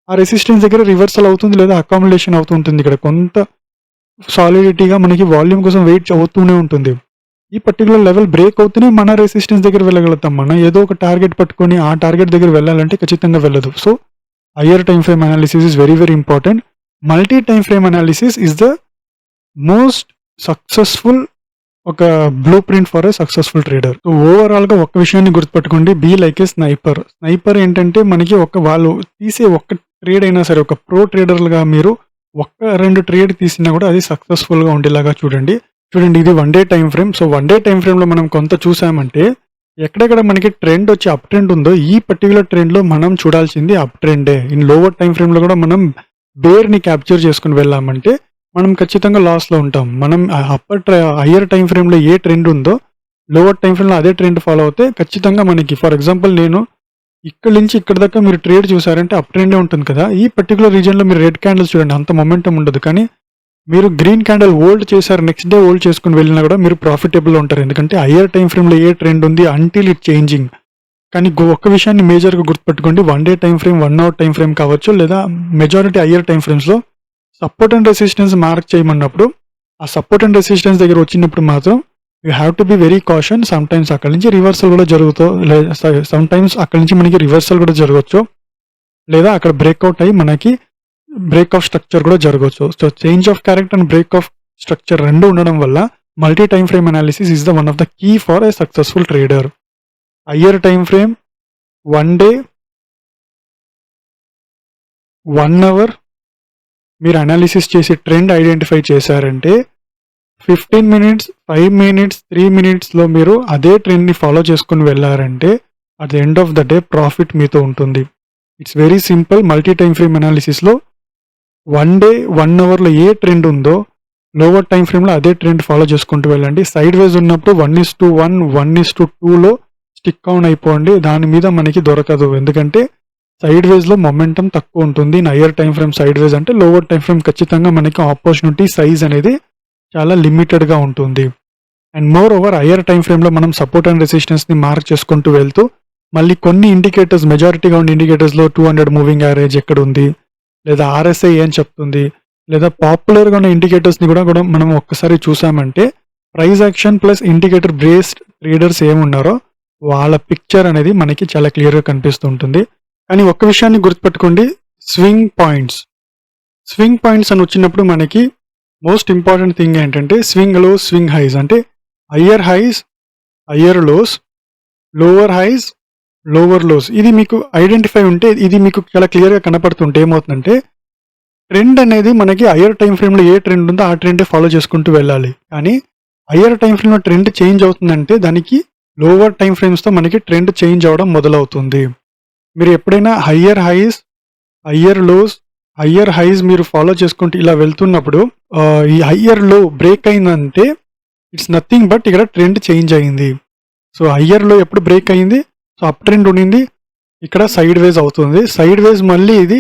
ఆ రెసిస్టెన్స్ దగ్గర రివర్సల్ అవుతుంది లేదా అకామిడేషన్ అవుతుంటుంది. ఇక్కడ కొంత సాలిడిటీగా మనకి వాల్యూమ్ కోసం వెయిట్ అవుతూనే ఉంటుంది. ఈ పర్టికులర్ లెవెల్ బ్రేక్ అవుతూనే మన రెసిస్టెన్స్ దగ్గర వెళ్ళగలుగుతాం. మనం ఏదో ఒక టార్గెట్ పట్టుకొని ఆ టార్గెట్ దగ్గర వెళ్ళాలంటే ఖచ్చితంగా వెళ్ళదు. So higher time frame analysis is very very important. Multi time frame analysis is the most successful ఒక blueprint for a successful trader. So overall గా ఒక విషయాన్ని గుర్తుపెట్టుకోండి, be like a sniper. Sniper ఏంటంటే మనకి వాళ్ళు తీసే ఒక్క ట్రేడ్ అయినా సరే, ఒక ప్రో ట్రేడర్లుగా మీరు 1-2 ట్రేడ్ తీసినా కూడా అది సక్సెస్ఫుల్ గా ఉండేలాగా చూడండి. ఇది 1 day time frame. So 1 day time frame లో మనం కొంత చూసామంటే ఎక్కడెక్కడ మనకి ట్రెండ్ వచ్చి అప్ ట్రెండ్ ఉందో ఈ పర్టికులర్ ట్రెండ్ లో మనం చూడాల్సింది అప్ ట్రెండే. ఇన్ లోవర్ టైం ఫ్రేమ్ లో కూడా మనం బేర్ ని క్యాప్చర్ చేసుకుని వెళ్ళామంటే మనం ఖచ్చితంగా లాస్ లో ఉంటాం. మనం హయ్యర్ టైం ఫ్రేమ్ లో ఏ ట్రెండ్ ఉందో లోవర్ టైం ఫ్రేమ్ లో అదే ట్రెండ్ ఫాలో అవుతే ఖచ్చితంగా మనకి, ఫర్ ఎగ్జాంపుల్ నేను ఇక్కడ నుంచి ఇక్కడ దాకా మీరు ట్రేడ్ చూసారంటే అప్ ట్రెండే ఉంటుంది కదా. ఈ పర్టికులర్ రీజన్ లో మీరు రెడ్ క్యాండిల్స్ చూడండి, అంత మొమెంటం ఉండదు. కానీ మీరు గ్రీన్ క్యాండిల్ హోల్డ్ చేశారు, నెక్స్ట్ డే హోల్డ్ చేసుకుని వెళ్ళినా కూడా మీరు ప్రాఫిటబుల్ ఉంటారు. ఎందుకంటే హయ్యర్ టైం ఫ్రేమ్ లో ఏ ట్రెండ్ ఉంది అంటిల్ ఇట్ చేంజింగ్. కానీ ఒక్క విషయాన్ని మేజర్గా గుర్తుపెట్టుకోండి, 1 day time frame, 1 hour time frame కావచ్చు, లేదా మెజారిటీ హయ్యర్ టైం ఫ్రేమ్స్ లో సపోర్ట్ అండ్ రెసిస్టెన్స్ మార్క్ చేయమన్నప్పుడు ఆ సపోర్ట్ అండ్ రెసిస్టెన్స్ దగ్గర వచ్చినప్పుడు మాత్రం you have to be very caution. Sometimes అక్కడి నుంచి రివర్సల్ కూడా సమ్ టైమ్స్ అక్కడి నుంచి మనకి రివర్సల్ కూడా జరగవచ్చు, లేదా అక్కడ బ్రేక్అవుట్ అయ్యి మనకి బ్రేక్ ఆఫ్ స్ట్రక్చర్ కూడా జరగవచ్చు. So change of character and break of structure రెండు ఉండడం వల్ల multi time frame analysis is the one of the key for a successful trader. Higher time frame, 1 day, 1 hour మీరు analysis చేసి trend identify చేశారంటే 15 minutes, 5 minutes, 3 మినిట్స్లో మీరు అదే ట్రెండ్ని follow చేసుకుని వెళ్ళారంటే at the end of the day profit మీతో ఉంటుంది. It's very simple. Multi time frame అనాలిసిస్లో 1 డే, 1 అవర్లో ఏ ట్రెండ్ ఉందో లోవర్ టైం ఫ్రేమ్లో అదే ట్రెండ్ ఫాలో చేసుకుంటూ వెళ్ళండి. సైడ్ వేస్ ఉన్నప్పుడు 1:1, 1:2లో స్టిక్ ఆన్ అయిపోండి. దాని మీద మనకి దొరకదు, ఎందుకంటే సైడ్ వేస్లో మొమెంటం తక్కువ ఉంటుంది. హయ్యర్ టైం ఫ్రేమ్ సైడ్ వేస్ అంటే లోవర్ టైం ఫ్రేమ్ ఖచ్చితంగా మనకి ఆపర్చునిటీ సైజ్ అనేది చాలా లిమిటెడ్గా ఉంటుంది. And more over higher time ఫ్రేమ్లో మనం సపోర్ట్ అండ్ రెసిస్టెన్స్ని మార్క్ చేసుకుంటూ వెళ్తూ మళ్ళీ కొన్ని ఇండికేటర్స్, మెజారిటీగా ఉండే ఇండికేటర్స్లో 200 మూవింగ్ యావరేజ్ ఎక్కడ ఉంది, లేదా RSI ఏం చెప్తుంది, లేదా పాపులర్గా ఉన్న ఇండికేటర్స్ని కూడా మనం ఒక్కసారి చూసామంటే price action plus indicator based traders ఏమున్నారో వాళ్ళ పిక్చర్ అనేది మనకి చాలా క్లియర్గా కనిపిస్తూ ఉంటుంది. కానీ ఒక్క విషయాన్ని గుర్తుపెట్టుకోండి, స్వింగ్ పాయింట్స్ అని వచ్చినప్పుడు మనకి మోస్ట్ ఇంపార్టెంట్ థింగ్ ఏంటంటే స్వింగ్ లోస్, స్వింగ్ హైస్. అంటే higher highs, higher lows, lower highs, lower lows. ఇది మీకు ఐడెంటిఫై ఉంటే, ఇది మీకు చాలా క్లియర్గా కనపడుతుంటే ఏమవుతుందంటే ట్రెండ్ అనేది మనకి హయ్యర్ టైం ఫ్రేమ్లో ఏ ట్రెండ్ ఉందో ఆ ట్రెండే ఫాలో చేసుకుంటూ వెళ్ళాలి. కానీ హయ్యర్ టైం ఫ్రేమ్లో ట్రెండ్ చేంజ్ అవుతుందంటే దానికి లోవర్ టైం ఫ్రేమ్స్తో మనకి ట్రెండ్ చేంజ్ అవ్వడం మొదలవుతుంది. మీరు ఎప్పుడైనా higher highs, higher lows, higher highs మీరు ఫాలో చేసుకుంటూ ఇలా వెళ్తున్నప్పుడు ఈ హయ్యర్ లో బ్రేక్ అయిందంటే ఇట్స్ నథింగ్ బట్ ఇక్కడ ట్రెండ్ చేంజ్ అయింది. సో హయ్యర్ లో ఎప్పుడు బ్రేక్ అయింది, సో అప్ ట్రెండ్ ఉండింది, ఇక్కడ సైడ్ వేస్ అవుతుంది. సైడ్ వేస్ మళ్ళీ ఇది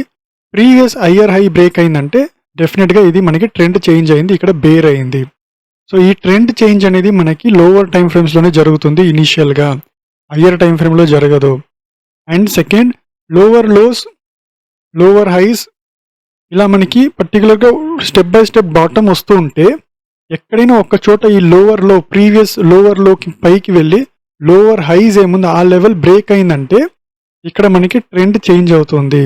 ప్రీవియస్ హయ్యర్ హై బ్రేక్ అయిందంటే డెఫినెట్గా ఇది మనకి ట్రెండ్ చేంజ్ అయింది, ఇక్కడ బేర్ అయింది. సో ఈ ట్రెండ్ చేంజ్ అనేది మనకి లోవర్ టైం ఫ్రేమ్స్లోనే జరుగుతుంది ఇనీషియల్గా, హయ్యర్ టైం ఫ్రేమ్లో జరగదు. And second, lower lows, lower highs ఇలా మనకి పర్టికులర్గా స్టెప్ బై స్టెప్ బాటమ్ వస్తూ ఉంటే ఎక్కడైనా ఒక చోట ఈ లోవర్ లో, ప్రీవియస్ లోవర్ లోకి పైకి వెళ్ళి లోవర్ హైస్ ఏముంది ఆ లెవెల్ బ్రేక్ అయిందంటే ఇక్కడ మనకి ట్రెండ్ చేంజ్ అవుతుంది,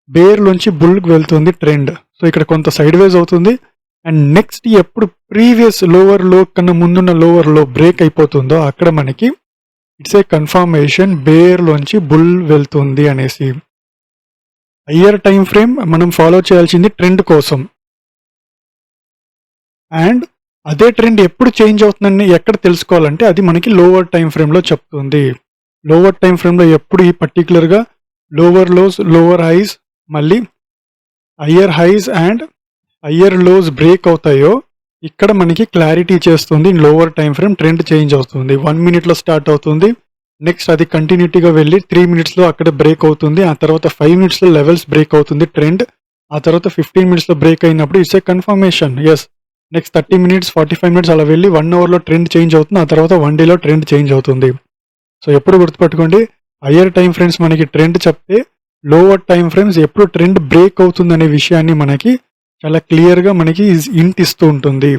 బేర్ లోంచి బుల్కి వెళ్తుంది ట్రెండ్. సో ఇక్కడ కొంత సైడ్ వేస్ అవుతుంది. అండ్ నెక్స్ట్ ఎప్పుడు ప్రీవియస్ లోవర్ లో కన్నా ముందున్న లోవర్ లో బ్రేక్ అయిపోతుందో అక్కడ మనకి ఇట్స్ ఏ కన్ఫర్మేషన్ బేర్ లోంచి బుల్ వెళ్తుంది అనేసి. హయ్యర్ టైం ఫ్రేమ్ మనం ఫాలో చేయాల్సింది ట్రెండ్ కోసం. అండ్ అదే ట్రెండ్ ఎప్పుడు చేంజ్ అవుతుందని ఎక్కడ తెలుసుకోవాలంటే అది మనకి లోవర్ టైం ఫ్రేమ్లో చెప్తుంది. లోవర్ టైం ఫ్రేమ్లో ఎప్పుడు ఈ పర్టికులర్గా లోవర్ లోస్, లోవర్ హైస్, మళ్ళీ higher highs and higher lows break అవుతాయో ఇక్కడ మనకి క్లారిటీ చేస్తుంది lower time frame trend change అవుతుంది. 1 మినిట్‌లో స్టార్ట్ అవుతుంది. నెక్స్ట్ అది కంటిన్యూటీగా వెళ్ళి 3 మినిట్స్‌లో అక్కడ బ్రేక్ అవుతుంది. ఆ తర్వాత 5 మినిట్స్‌లో లెవెల్స్ బ్రేక్ అవుతుంది ట్రెండ్. ఆ తర్వాత 15 మినిట్స్‌లో బ్రేక్ అయినప్పుడు it's a confirmation. Yes. Next 30 minutes, 45 minutes అలా వెళ్ళి 1 అవర్‌లో ట్రెండ్ చేంజ్ అవుతుంది. ఆ తర్వాత 1 డేలో ట్రెండ్ చేంజ్ అవుతుంది. సో ఎప్పుడు గుర్తుపెట్టుకోండి, హయ్యర్ టైమ్ ఫ్రేమ్స్ మనకి ట్రెండ్ చెప్తే లోవర్ టైమ్ ఫ్రేమ్స్ ఎప్పుడు ట్రెండ్ బ్రేక్ అవుతుందనే విషయాన్ని మనకి చాలా క్లియర్‌గా మనకి హింట్ ఇస్తూ ఉంటుంది.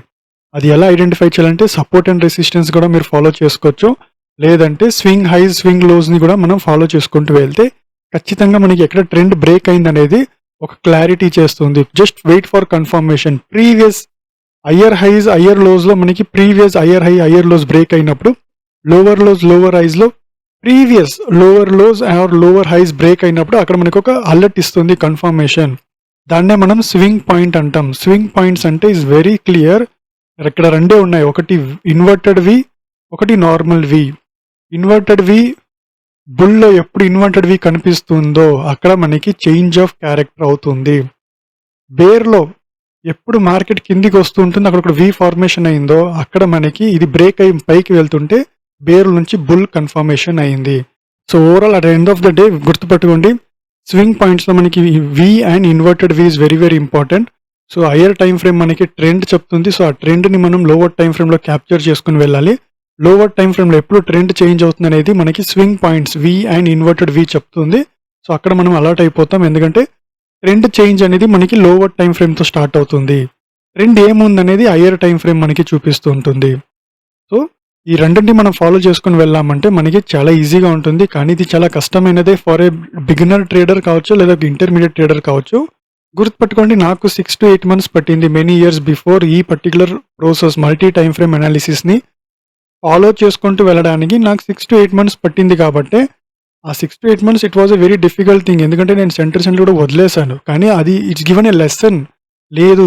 అది ఎలా ఐడెంటిఫై చేయాలంటే సపోర్ట్ అండ్ రెసిస్టెన్స్ కూడా మీరు ఫాలో చేసుకోవచ్చు. లేదంటే స్వింగ్ హైస్, స్వింగ్ లోస్‌ని కూడా మనం ఫాలో చేసుకుంటూ వెళ్తే ఖచ్చితంగా మనకి ఎక్కడ ట్రెండ్ బ్రేక్ అయిందనేది ఒక క్లారిటీ చేస్తుంది. Just wait for confirmation. Previous higher highs, higher లోస్‌లో మనకి previous higher high, higher lows break అయినప్పుడు లోవర్ లోస్, లోవర్ హైస్‌లో previous lower lows or lower highs break అయినప్పుడు అక్కడ మనకు ఒక అలర్ట్ ఇస్తుంది కన్ఫర్మేషన్. దాన్నే మనం స్వింగ్ పాయింట్ అంటాం. స్వింగ్ పాయింట్స్ అంటే ఇస్ వెరీ క్లియర్. ఇక్కడ రెండే ఉన్నాయి. ఒకటి ఇన్వర్టెడ్ వి, ఒకటి నార్మల్ వి. ఇన్వర్టెడ్ వి బుల్లో ఎప్పుడు ఇన్వర్టెడ్ వి కనిపిస్తుందో అక్కడ మనకి చేంజ్ ఆఫ్ క్యారెక్టర్ అవుతుంది. బేర్లో ఎప్పుడు మార్కెట్ కిందికి వస్తూ ఉంటుంది, అక్కడ ఒక వి ఫార్మేషన్ అయిందో అక్కడ మనకి ఇది బ్రేక్ అయ్యి పైకి వెళ్తుంటే బేర్ నుంచి బుల్ కన్ఫర్మేషన్ అయింది. So overall at end of the day గుర్తుపెట్టుకోండి, స్వింగ్ పాయింట్స్లో మనకి V and inverted V is very very important. So higher time frame మనకి ట్రెండ్ చెప్తుంది. సో ఆ ట్రెండ్ని మనం లోవర్ టైం ఫ్రేమ్లో క్యాప్చర్ చేసుకుని వెళ్ళాలి. లోవర్ టైం ఫ్రేమ్లో ఎప్పుడు ట్రెండ్ చేంజ్ అవుతుంది అనేది మనకి swing points V and inverted V చెప్తుంది. సో అక్కడ మనం అలర్ట్ అయిపోతాం, ఎందుకంటే ట్రెండ్ చేంజ్ అనేది మనకి లోవర్ టైం ఫ్రేమ్తో స్టార్ట్ అవుతుంది. ట్రెండ్ ఏముందనేది హయ్యర్ టైం ఫ్రేమ్ మనకి చూపిస్తూ ఉంటుంది. సో ఈ రెండింటిని మనం ఫాలో చేసుకుని వెళ్ళామంటే మనకి చాలా ఈజీగా ఉంటుంది. కానీ ఇది చాలా కష్టమైనదే ఫర్ ఏ బిగినర్ ట్రేడర్ కావచ్చు, లేదా ఇంటర్మీడియట్ ట్రేడర్ కావచ్చు. గుర్తుపెట్టుకోండి, నాకు 6 to 8 months పట్టింది మెనీ ఇయర్స్ బిఫోర్ ఈ particular process multi time frame అనాలిసిస్ని ఫాలో చేసుకుంటూ వెళ్ళడానికి. నాకు 6 to 8 months పట్టింది కాబట్టి ఆ 6 to 8 months it was a very difficult thing. ఎందుకంటే నేను సెంటర్ కూడా వదిలేశాను. కానీ అది ఇట్స్ గివెన్ ఎ లెసన్. లేదు,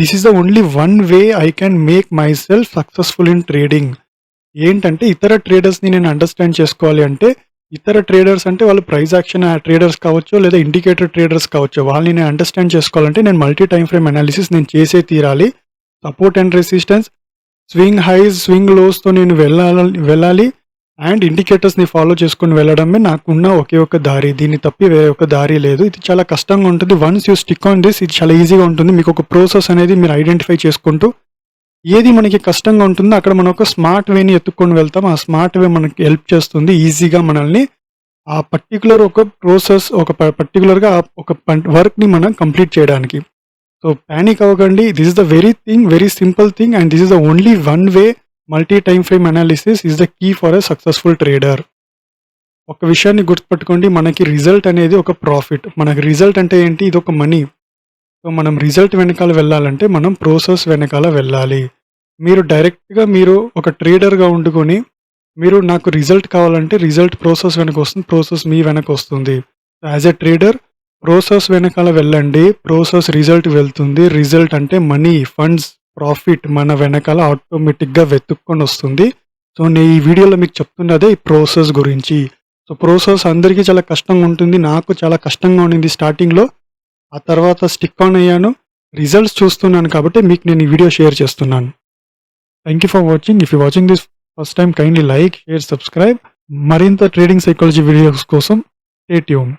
this is the only one way I can make my self successful in trading. ఏంటంటే ఇతర ట్రేడర్స్ని నేను అండర్స్టాండ్ చేసుకోవాలి అంటే, ఇతర ట్రేడర్స్ అంటే వాళ్ళు ప్రైస్ యాక్షన్ ట్రేడర్స్ కావచ్చు, లేదా ఇండికేటర్ ట్రేడర్స్ కావచ్చు, వాళ్ళని నేను అండర్స్టాండ్ చేసుకోవాలంటే నేను మల్టీ టైం ఫ్రేమ్ అనాలిసిస్ నేను చేసే తీరాలి. Support and resistance, swing highs, swing లోస్తో నేను వెళ్ళాలి అండ్ ఇండికేటర్స్ని ఫాలో చేసుకుని వెళ్ళడమే నాకున్న ఒకే ఒక దారి. దీన్ని తప్పి వేరే ఒక దారి లేదు. ఇది చాలా కష్టంగా ఉంటుంది. Once you stick on this ఇది చాలా ఈజీగా ఉంటుంది. మీకు ఒక ప్రాసెస్ అనేది మీరు ఐడెంటిఫై చేసుకుంటూ ఏది మనకి కష్టంగా ఉంటుందో అక్కడ మనం ఒక స్మార్ట్ వేని ఎత్తుక్కొని వెళ్తాం. ఆ స్మార్ట్ వే మనకి హెల్ప్ చేస్తుంది ఈజీగా మనల్ని ఆ పర్టికులర్ ఒక ప్రాసెస్, ఒక పర్టికులర్గా ఒక వర్క్ని మనం కంప్లీట్ చేయడానికి. సో ప్యానిక్ అవ్వకండి. This is the very simple thing and this is the only one way. Multi time frame analysis is the key for a successful trader. ఒక విషయాన్ని గుర్తుపెట్టుకోండి, మనకి రిజల్ట్ అనేది ఒక ప్రాఫిట్. మనకి రిజల్ట్ అంటే ఏంటి? ఇది ఒక మనీ. సో మనం రిజల్ట్ వెనకాల వెళ్ళాలంటే మనం ప్రాసెస్ వెనకాల వెళ్ళాలి. మీరు డైరెక్ట్గా మీరు ఒక ట్రేడర్గా ఉండుకొని మీరు నాకు రిజల్ట్ కావాలంటే రిజల్ట్ ప్రాసెస్ వెనక వస్తుంది, ప్రాసెస్ మీ వెనక వస్తుంది. యాజ్ ఎ ట్రేడర్ ప్రాసెస్ వెనకాల వెళ్ళండి, ప్రాసెస్ రిజల్ట్ వెళ్తుంది. రిజల్ట్ అంటే మనీ, ఫండ్స్, ప్రాఫిట్ మన వెనకాల ఆటోమేటిక్గా వెతుక్కొని వస్తుంది. సో నేను ఈ వీడియోలో మీకు చెప్తున్నదే ఈ ప్రాసెస్ గురించి. సో ప్రాసెస్ అందరికీ చాలా కష్టంగా ఉంటుంది. నాకు చాలా కష్టంగా ఉండింది స్టార్టింగ్లో. ఆ తర్వాత స్టిక్ ఆన్ అయ్యాను, రిజల్ట్స్ చూస్తున్నాను కాబట్టి మీకు నేను ఈ వీడియో షేర్ చేస్తున్నాను. Thank you for watching. If you watching this first time kindly like, share, subscribe. మరింత ట్రేడింగ్ సైకాలజీ వీడియోస్ కోసం స్టే ట్యూన్.